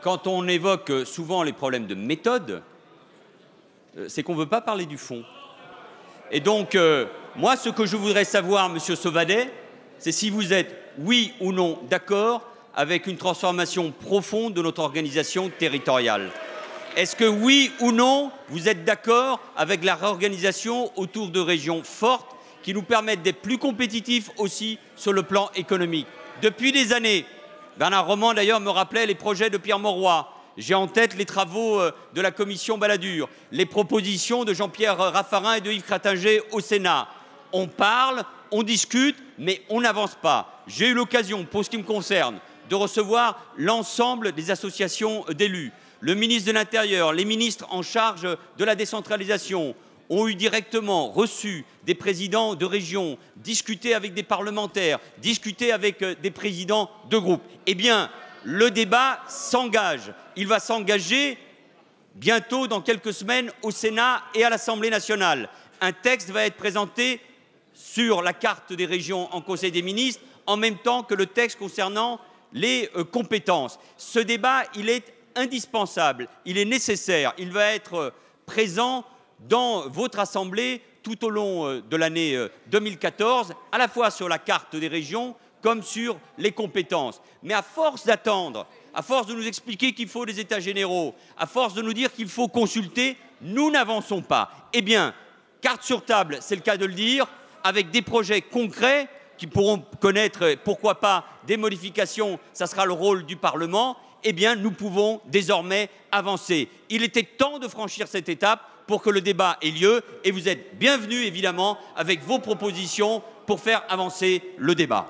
quand on évoque souvent les problèmes de méthode, c'est qu'on ne veut pas parler du fond. Et donc, moi, ce que je voudrais savoir, Monsieur Sauvadet, c'est si vous êtes, oui ou non, d'accord avec une transformation profonde de notre organisation territoriale. Est-ce que, oui ou non, vous êtes d'accord avec la réorganisation autour de régions fortes qui nous permettent d'être plus compétitifs aussi sur le plan économique? Depuis des années, Bernard Roman d'ailleurs me rappelait les projets de Pierre Mauroy. J'ai en tête les travaux de la commission Balladur, les propositions de Jean-Pierre Raffarin et de Yves Crattinger au Sénat. On parle, on discute, mais on n'avance pas. J'ai eu l'occasion, pour ce qui me concerne, de recevoir l'ensemble des associations d'élus. Le ministre de l'Intérieur, les ministres en charge de la décentralisation ont eu directement reçu des présidents de régions, discuté avec des parlementaires, discuté avec des présidents de groupes. Eh bien, le débat s'engage. Il va s'engager bientôt, dans quelques semaines, au Sénat et à l'Assemblée nationale. Un texte va être présenté sur la carte des régions en Conseil des ministres, en même temps que le texte concernant les compétences. Ce débat, il est indispensable, il est nécessaire, il va être présent dans votre Assemblée tout au long de l'année 2014, à la fois sur la carte des régions comme sur les compétences. Mais à force d'attendre, à force de nous expliquer qu'il faut des états généraux, à force de nous dire qu'il faut consulter, nous n'avançons pas. Eh bien, carte sur table, c'est le cas de le dire, avec des projets concrets qui pourront connaître, pourquoi pas, des modifications, ça sera le rôle du Parlement, eh bien, nous pouvons désormais avancer. Il était temps de franchir cette étape pour que le débat ait lieu et vous êtes bienvenus, évidemment, avec vos propositions pour faire avancer le débat.